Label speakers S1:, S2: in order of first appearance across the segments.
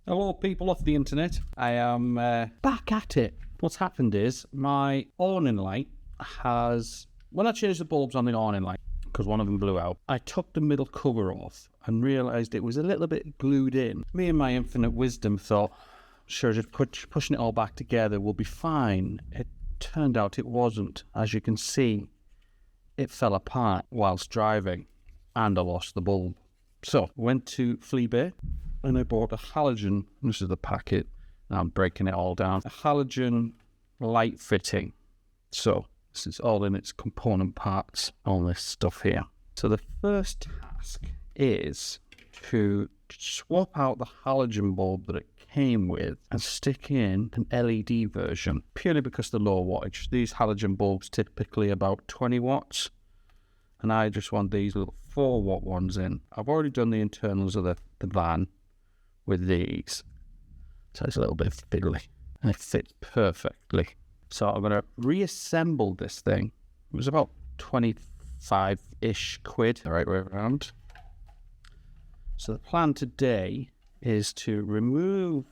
S1: Hello people off the internet. I am back at it. What's happened is my awning light has, when I changed the bulbs on the awning light, because one of them blew out, I took the middle cover off and realised it was a little bit glued in. Me and my infinite wisdom thought, sure, just pushing it all back together will be fine. It turned out it wasn't. As you can see, it fell apart whilst driving and I lost the bulb. So, went to Fleabay and I bought a halogen, this is the packet, now I'm breaking it all down, a halogen light fitting. So, this is all in its component parts, all this stuff here. So the first task is to swap out the halogen bulb that it came with and stick in an LED version, purely because the low wattage. These halogen bulbs typically about 20 watts, and I just want these little 4-watt ones in. I've already done the internals of the van with these, so it's a little bit fiddly, and it fits perfectly. So I'm going to reassemble this thing. It was about 25-ish quid, the right way around. So the plan today is to remove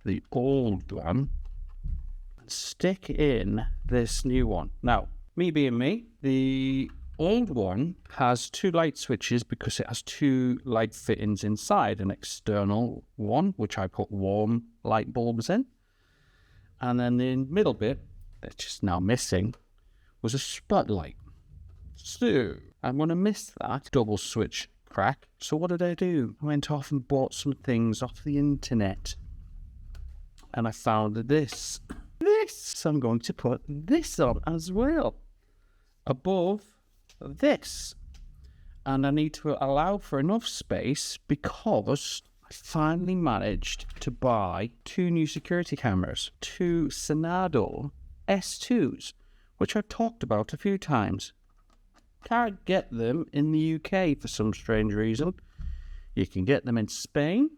S1: the old one and stick in this new one. Now, me being me, the old one has 2 light switches because it has 2 light fittings inside, an external one, which I put warm light bulbs in. And then the middle bit, that's just now missing, was a spotlight. So I'm going to miss that double switch crack. So what did I do? I went off and bought some things off the internet. And I found this. So I'm going to put this on as well, above this. And I need to allow for enough space because I finally managed to buy 2 new security cameras, 2 Sonado S2s, which I've talked about a few times. Can't get them in the UK for some strange reason. You can get them in Spain,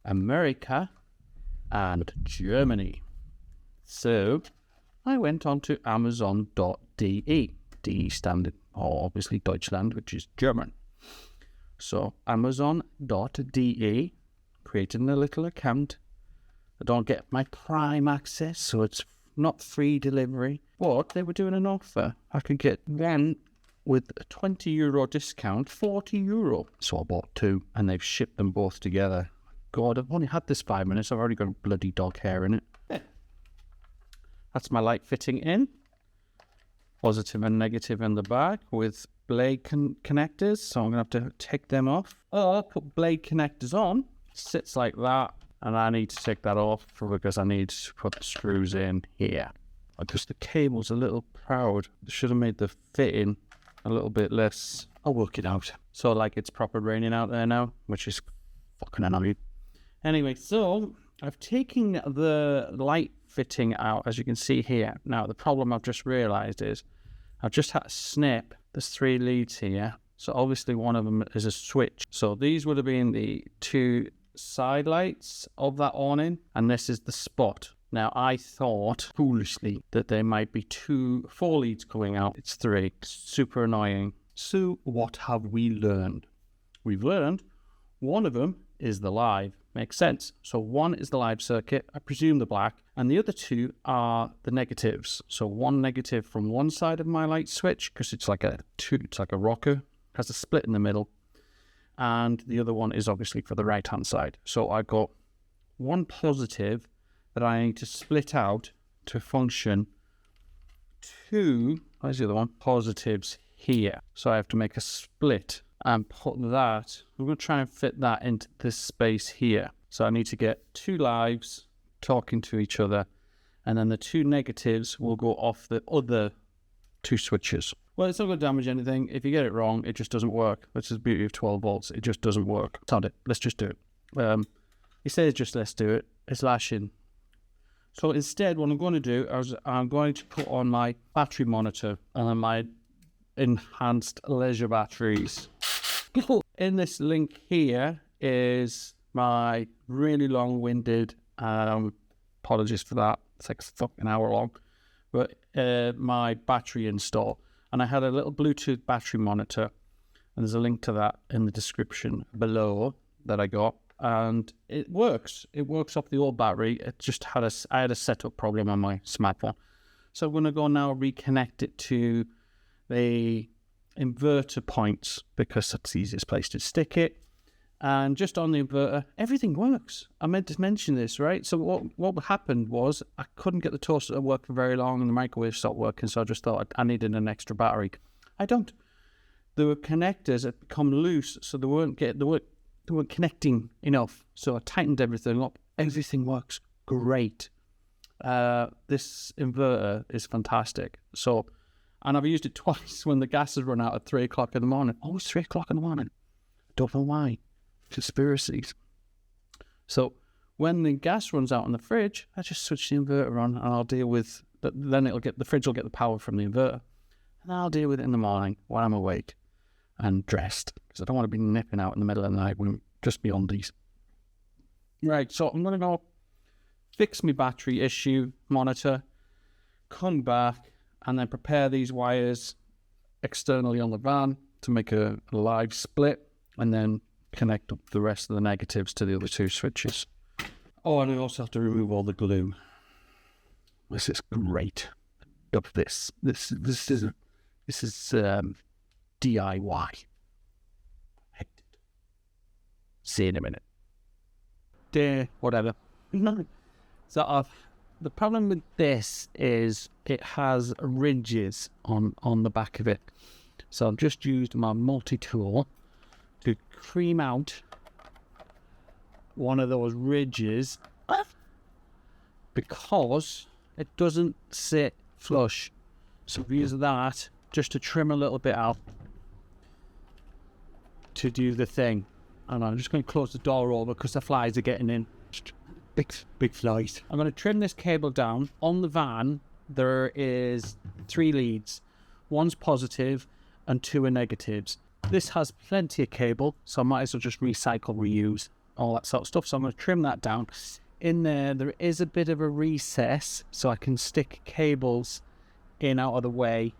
S1: America, and Germany. So I went on to Amazon.de. DE standing, or obviously Deutschland, which is German. So Amazon.de, creating a little account. I don't get my Prime access, so it's not free delivery. But they were doing an offer. I could get one with a €20 discount, €40. So I bought 2, and they've shipped them both together. God, I've only had this 5 minutes. I've already got bloody dog hair in it. Yeah. That's my light fitting in. Positive and negative in the back with blade connectors, so I'm going to have to take them off. Oh, I'll put blade connectors on. Sits like that, and I need to take that off because I need to put the screws in here. Because the cable's a little proud. Should have made the fitting a little bit less. I'll work it out. So like it's proper raining out there now, which is fucking annoying. Anyway, so I've taken the light fitting out, as you can see here. Now, the problem I've just realised is I've just had to snip. There's 3 leads here. So obviously one of them is a switch. So these would have been the 2 side lights of that awning, and this is the spot. Now, I thought, foolishly, that there might be 4 leads coming out. It's 3. Super annoying. So what have we learned? We've learned one of them is the live. Makes sense. So one is the live circuit, I presume the black, and the other 2 are the negatives. So one negative from one side of my light switch, because it's like a rocker, has a split in the middle, and the other one is obviously for the right hand side. So I've got one positive that I need to split out to function 2, where's the other one? Positives here. So I have to make a split and put that, I'm going to try and fit that into this space here. So I need to get 2 lives talking to each other, and then the 2 negatives will go off the other 2 switches. Well, it's not going to damage anything. If you get it wrong, it just doesn't work. That's the beauty of 12 volts. It just doesn't work. Sod it. Let's just do it. He says just let's do it. It's lashing. So instead, what I'm going to do is I'm going to put on my battery monitor and my enhanced leisure batteries. In this link here is my really long-winded, apologies for that, it's like a fucking hour long, but my battery install. And I had a little Bluetooth battery monitor, and there's a link to that in the description below that I got. and it works. It works off the old battery. It just had I had a setup problem on my smartphone. So I'm going to go now reconnect it to the inverter points because that's the easiest place to stick it. And just on the inverter, everything works. I meant to mention this, right? So what happened was I couldn't get the toaster to work for very long and the microwave stopped working, so I just thought I needed an extra battery. I don't. The connectors had become loose, so they weren't connecting enough. So I tightened everything up. Everything works great. This inverter is fantastic. So, and I've used it twice when the gas has run out at 3 o'clock in the morning. Always 3 o'clock in the morning. Don't know why. Conspiracies. So when the gas runs out on the fridge, I just switch the inverter on and I'll deal with then the fridge will get the power from the inverter, and I'll deal with it in the morning when I'm awake and dressed, because I don't want to be nipping out in the middle of the night when just me undies. Right, so I'm going to go fix my battery issue, monitor, come back, and then prepare these wires externally on the van to make a live split, and then connect up the rest of the negatives to the other two switches. Oh, and I also have to remove all the glue. This is great. Of this is DIY. See you in a minute. Whatever. So the problem with this is it has ridges on the back of it. So I've just used my multi-tool to cream out one of those ridges because it doesn't sit flush. So I've used that just to trim a little bit out to do the thing. And I'm just going to close the door over because the flies are getting in. Big flies. I'm going to trim this cable down. On the van, there is 3 leads. One's positive and 2 are negatives. This has plenty of cable, so I might as well just recycle, reuse, all that sort of stuff. So I'm going to trim that down. In there is a bit of a recess, so I can stick cables in out of the way.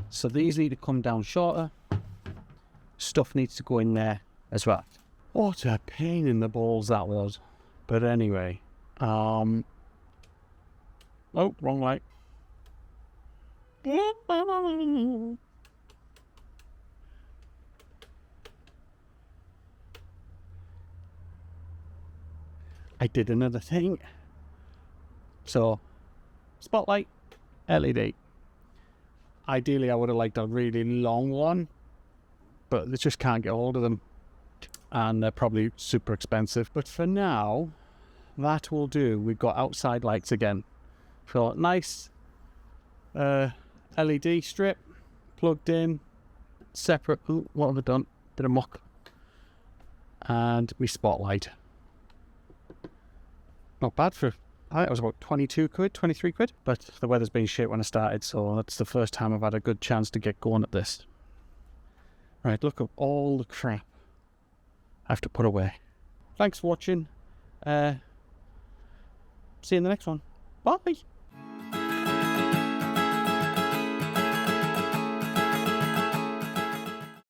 S1: So these need to come down shorter. Stuff needs to go in there as well. What a pain in the balls that was. But anyway, oh, wrong light. I did another thing. So, spotlight, LED. Ideally, I would have liked a really long one, but they just can't get hold of them. And they're probably super expensive. But for now, that will do. We've got outside lights again. So, nice LED strip, plugged in, separate. Ooh, what have I done? Did a muck. And we spotlight. Not bad for, I think it was about 22 quid, 23 quid. But the weather's been shit when I started, so that's the first time I've had a good chance to get going at this. Right, look at all the crap I have to put away. Thanks for watching. See you in the next one. Bye.